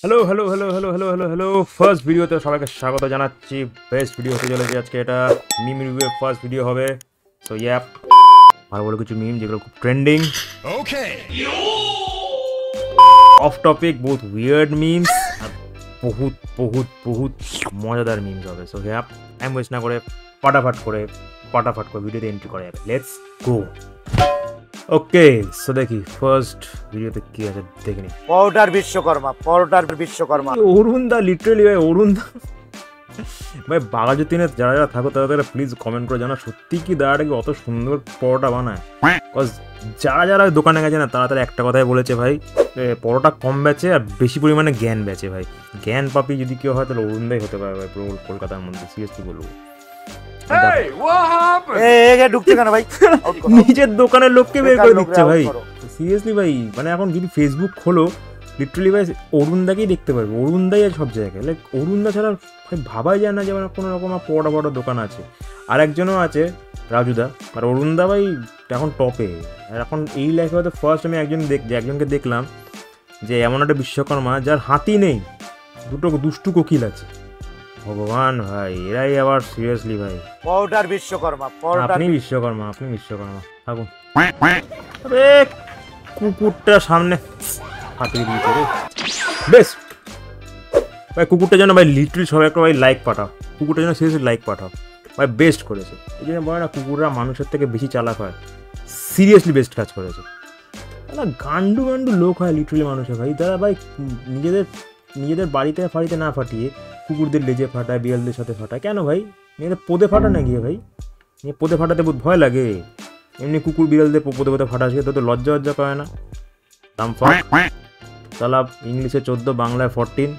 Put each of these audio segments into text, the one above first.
Hello hello hello hello hello hello hello first ভিডিওতে সবাইকে স্বাগত জানাচ্ছি। বেস্ট ভিডিও হতে চলেছে আজকে, এটা মিম রিভিউয়ের ফার্স্ট ভিডিও হবে। সো ইয়াপ, ভালো ভালো কিছু মিম যেগুলো খুব ট্রেন্ডিং, ওকে, অফ টপিক, বহুত উইয়ার্ড মিমস আর বহুত বহুত বহুত মজাদার মিমস হবে। সো ইয়াপ, টাইম ওয়েস্ট না করে ফটাফট করে ভিডিওতে এন্ট্রি করা যাবে। Let's go. ওকে, সো দেখি ফার্স্ট ভিডিওতে কি আছে দেখে নি। পরোটার বিশ্বকর্মা অরুণ দা, লিটারালি ভাই অরুণ দা ভাই, বাঘাযতীনে যারা যারা থাকো তারা প্লিজ কমেন্ট করে জানা সত্যি কি দাঁড়াটা কি অত সুন্দর পরোটা বানায়। বিকজ যারা যারা দোকানে গেছে না তারা তারা একটা কথাই বলেছে ভাই, পরোটা কম বেচে আর বেশি পরিমাণে জ্ঞান বেচে। ভাই জ্ঞান পাপি যদি কেউ হয় তাহলে অরুণ দাই হতে পারে ভাই, পুরো কলকাতার মধ্যে। সিরিয়াসলি বলবো, নিজের দোকানের লোককে বের করে দিচ্ছে ভাই। সিরিয়াসলি ভাই, মানে এখন যদি ফেসবুক খোলো লিটারালি ভাই অরুণ দাকেই দেখতে পারবে। অরুণ দাই আছে সব জায়গায়। লাইক অরুণ দা ছাড়া ভাই ভাবাই যায় না যে কোনো রকম বড় বড় দোকান আছে। আর একজনও আছে রাজুদা, আর অরুণ দা ভাই এখন টপে। আর এখন এই লাইফে হয়তো ফার্স্ট আমি একজনকে দেখলাম যে এমন একটা বিশ্বকর্মা যার হাতি নেই, দুটো দুষ্টু কোকিল আছে। ভগবান ভাই, এরাই আবার সিরিয়াসলি ভাই পরোটার বিশ্বকর্মা আপনি বিশ্বকর্মা থাকুন। আরে কুকুরটা সামনে হাতিয়ে দিয়েছে রে। বেশ ভাই, কুকুরটা যেন ভাই লিটারালি সবাই একটা ভাই লাইক পাঠাও, কুকুরটা যেন সিরিয়াসলি লাইক পাঠাও ভাই। বেস্ট করেছে। এই জন্য বলে না কুকুররা মানুষের থেকে বেশি চালাক হয়। সিরিয়াসলি বেস্ট কাজ করেছে। গান্ডু লোক হয় লিটারালি মানুষের ভাই, তারা ভাই নিজেদের বাড়িতে ফাড়িতে না ফাটিয়ে কুকুরদের লেজে ফাটায়, বিড়ালদের সাথে ফাটায়। কেন ভাই? নিজেদের পোদে ফাটা না গিয়ে ভাই, পোদে ফাটাতে বহুত ভয় লাগে। এমনি কুকুর বিড়ালদের পোদে ফাটাচ্ছে তো লজ্জা পায় না। তালা ইংলিশে 14, বাংলায় 14।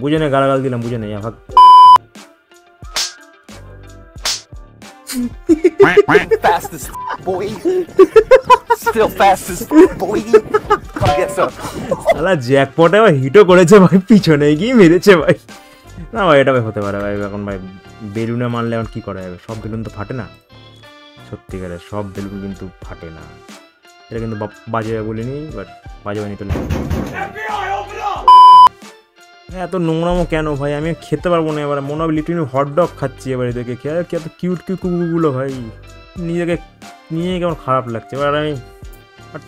বুঝে নেই, গালাগাল দিলাম, বুঝে নেই ভাগ। Fastest boy, still fastest boy. Come get some. তালা জ্যাকপটে আবার হিটও করেছে ভাই, পিছনে গিয়ে মেরেছে ভাই। না ভাই, এটা ভাই হতে পারে ভাই। এখন ভাই বেলুনে মারলে এখন কি করা যাবে? সব বেলুন তো ফাটে না, সত্যিকারের সব বেলুন কিন্তু ফাটে না। এটা কিন্তু বাজে বলিনি, বাট বাজে বানিয়ে তোলে। এত নোংরামো কেন ভাই? আমি খেতে পারবো না এবার। মনে হবে লিটারালি হটডগ খাচ্ছি এবার এদেরকে। কি এত কিউট কুকুরগুলো ভাই, নিয়ে কেমন খারাপ লাগছে। এবার আমি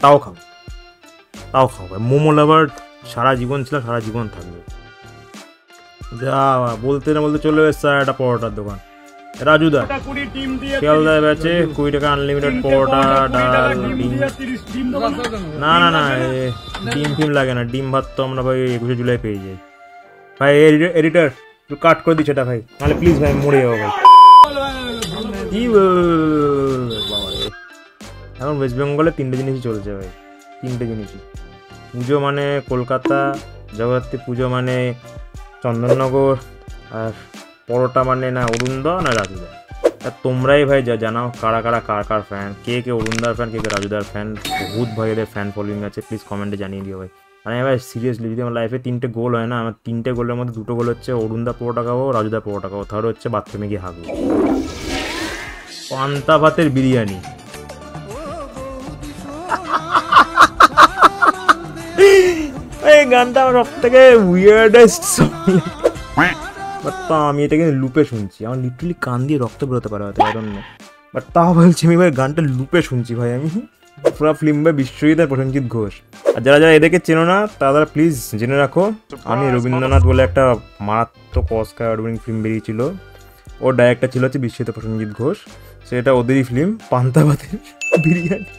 তাও খাবো ভাই। মোমো লাভার সারা জীবন ছিল, সারা জীবন থাকবে। যা বলতে না বলতে চলে এসছে একটা পরোটার দোকান, রাজুদা শিয়ালদায় বেচে 20 টাকা আনলিমিটেড পরোটা, ডাল, ডিম। না ডিম ফিম লাগে না, ডিম ভাত তো আমরা ভাই 21 জুলাই পেয়ে যাই ভাই। এডিটর একটু কাট করে দিচ্ছে এটা ভাই, নাহলে প্লিজ ভাই মরে যাবো ভাই। কি এখন ওয়েস্ট বেঙ্গলে 3টে জিনিসই চলছে ভাই, 3টে জিনিসই। পুজো মানে কলকাতা, জগদ্ধাত্রী পুজো মানে চন্দননগর, আর পরোটা মানে না অরুণদা না রাজুদা। আর তোমরাই ভাই জানাও কারা কার ফ্যান, কে অরুণদার ফ্যান, কে রাজুদার ফ্যান। বহুত ভাই এদের ফ্যান ফলোয়িং আছে, প্লিজ কমেন্টে জানিয়ে দিও ভাই। মানে ভাই সিরিয়াসলি যদি আমার লাইফে 3টে গোল হয় না, আমার 3টে গোলের মধ্যে 2টো গোল হচ্ছে অরুণদা পরোটা খাবো, রাজুদা পরোটা খাবো, থার্ড হচ্ছে বাথরুমে গিয়ে হাগবো। পান্তা ভাতের বিরিয়ানি। এই গানটা আমার সব থেকে উইয়ার্ডেস্ট সং। আমি এটা কিন্তু লুপে শুনছি, আমার লিটারালি কান দিয়ে রক্ত বেরোতে পারে হয়তো, বাট তাও বলছি আমি ভাই গানটা লুপে শুনছি ভাই। আমি পুরো ফিল্ম ভাই বিশ্বজিৎ আর প্রসেনজিৎ ঘোষ। আর যারা এদেরকে চেনো না তারা প্লিজ জেনে রাখো, আমি রবীন্দ্রনাথ বলে একটা মারাত্মক অস্কার অ্যাওয়ার্ড ফিল্ম বেরিয়েছিল, ওর ডাইরেক্টর ছিল হচ্ছে বিশ্বজিৎ প্রসেনজিৎ ঘোষ। সেটা ওদেরই ফিল্ম পান্তা ভাতের বিরিয়ানি।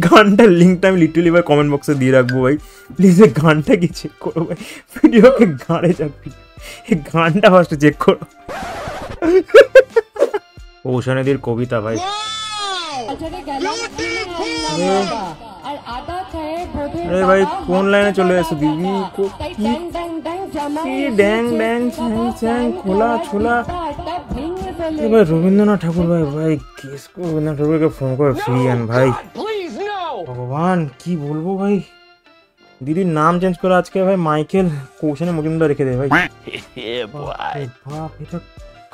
গানটার লিঙ্কটা আমি লিটারালি ভাই কমেন্ট বক্সে দিয়ে রাখবো ভাই, প্লিজ এই গানটা কি চেক করো ভাই। ভিডিওকে গানে যাবি, এই গানটা ফার্স্ট চেক করো। কৌশানীদের কবিতা ভাই। আরে ভাই কোন লাইনে চলে এসো দিদি? ড্যাং ড্যাং ছ্যাং ছ্যাং খোলা ছোলা। ভাই রবীন্দ্রনাথ ঠাকুর ভাই রবীন্দ্রনাথ ঠাকুরকে ফোন করে ফিরিয়ে আন ভাই। ভগবান কি বলবো ভাই, দিদির নাম চেঞ্জ করে আজকে ভাই মাইকেল কৌশানী মজুমদার রেখে দেয় ভাই। বাপ,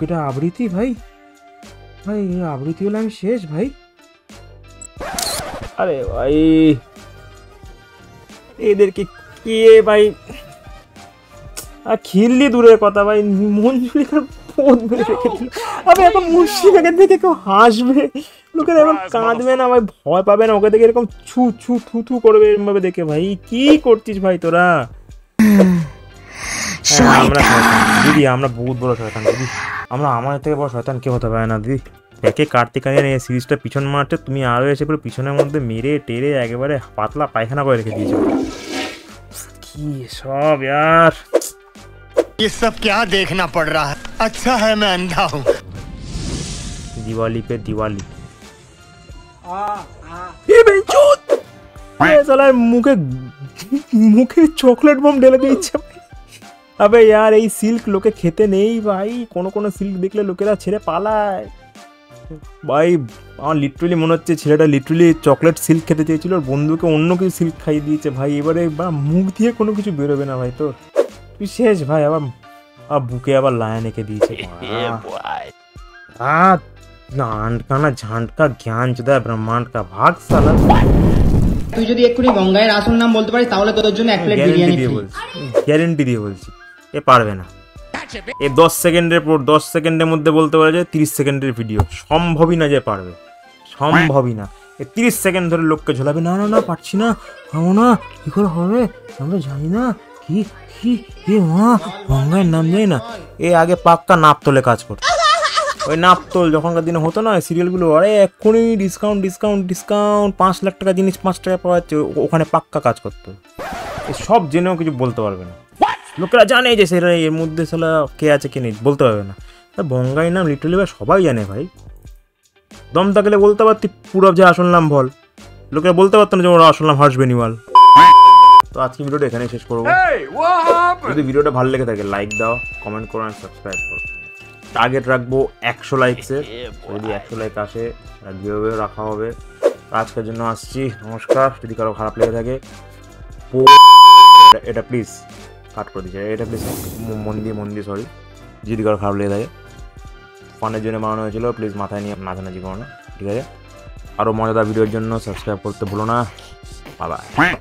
এটা আবৃত্তি ভাই। এই আবৃত্তি হলে আমি শেষ ভাই। আরে ভাই এদেরকে ভাই আর খিল্লি দূরের কথা ভাই, মঞ্জুরিকার পথ মেরে রেখে দিল। আবে এখন মুর্শিদাকে দেখে কেউ হাসবে, লোকেরা এখন কাঁদবে না ভাই, ভয় পাবে না ওকে দেখে, এরকম ছু ছু থু থু করবে এরকম ভাবে দেখে। ভাই কি করছিস ভাই তোরা? আমরা দিদি, আমরা বহুত বড় শয়তান দিদি, আমরা আমাদের থেকে বড় শয়তান কেউ হতে পারে না দিদি। একে কার্তিক আরিয়ান এই সিরিজটা পিছন মারছে, তুমি আরো এসে পুরো পিছনের মধ্যে মেরে টেরে একেবারে পাতলা পায়খানা করে রেখে দিয়েছো। কি সব यार, ये सब क्या देखना पड़ रहा है? अच्छा है मैं अंधा हूँ। दिवाली पे दिवाली साला मुखे मुखे चॉकलेट बम ঢেলে দিয়েছে। আবে यार এই সিল্ক লোকে খেতে নেই ভাই, কোন কোন সিল্ক দেখলে লোকেরা ছেড়ে পালায় ভাই। আমার লিটারালি মনে হচ্ছে ছেলেটা লিটারালি চকলেট সিল্ক খেতে চেয়েছিল, ওর বন্ধুকে অন্য কিছু সিল্ক খাইয়ে দিয়েছে ভাই। এবারে মুখ দিয়ে কোনো কিছু বেরোবে না ভাই তোর, তুই শেষ ভাই। আবার বুকে আবার লায়ন এঁকে দিয়েছে। নানকানা ঝান্টকা জ্ঞান চোদা ব্রহ্মাণ্ড কা ভাগ সালা। তুই যদি এক্ষুনি গঙ্গায়ের আসল নাম বলতে পারিস তাহলে তোর জন্য এক প্লেট বিরিয়ানি ফ্রি। গ্যারেন্টি দিয়ে বলছি, এ পারবে না। এ 10 সেকেন্ডের পর 10 সেকেন্ডের মধ্যে বলতে পারে যে 30 সেকেন্ডের ভিডিও, সম্ভবই না যে পারবে, সম্ভবই না। এ 30 সেকেন্ড ধরে লোককে ঝোলাবে, না না না পারছি না, পাবো না, কি করে হবে আমরা জানি না, কি কি এ মা গঙ্গার নাম জানি না। এ আগে পাক্কা নাপতলে কাজ করতো, ওই নাপতল যখনকার দিনে হতো না সিরিয়ালগুলো, আরে এক্ষুনি ডিসকাউন্ট ডিসকাউন্ট ডিসকাউন্ট, 5 লাখ টাকা জিনিস 5 টাকা পাওয়া যাচ্ছে, ওখানে পাক্কা কাজ করতো। সব জেনেও কিছু বলতে পারবে না, লোকেরা জানে যে সেটা এর মধ্যে সালা কে আছে কে নেই বলতে পারবে না। বঙ্গাই নাম লিটারালি ভাই সবাই জানে ভাই, দম থাকলে বলতে পারতি পুরো যে আসল নাম বল, লোকেরা বলতে পারতো না যে ওর আসল নাম হর্ষ বেনিওয়াল। তো আজকে ভিডিওটা এখানে শেষ করবো। যদি ভিডিওটা ভালো লেগে থাকে লাইক দাও, কমেন্ট করো আর সাবস্ক্রাইব করো। টার্গেট রাখবো 100 লাইকসের, যদি 100 লাইক আসে গিভঅ্যাওয়ে রাখা হবে। আজকের জন্য আসছি, নমস্কার। যদি কারো খারাপ লেগে থাকে এটা প্লিজ কাট করে দিচ্ছে, এটা প্লিজ মন দিয়ে সরি, যদি কারো খারাপ লেগে থাকে। ফানের জন্য বানানো হয়েছিল, প্লিজ মাথায় নিয়ে নাচানাচি করো না, ঠিক আছে? আরও মজাদার ভিডিওর জন্য সাবস্ক্রাইব করতে ভুলো না। Bye bye.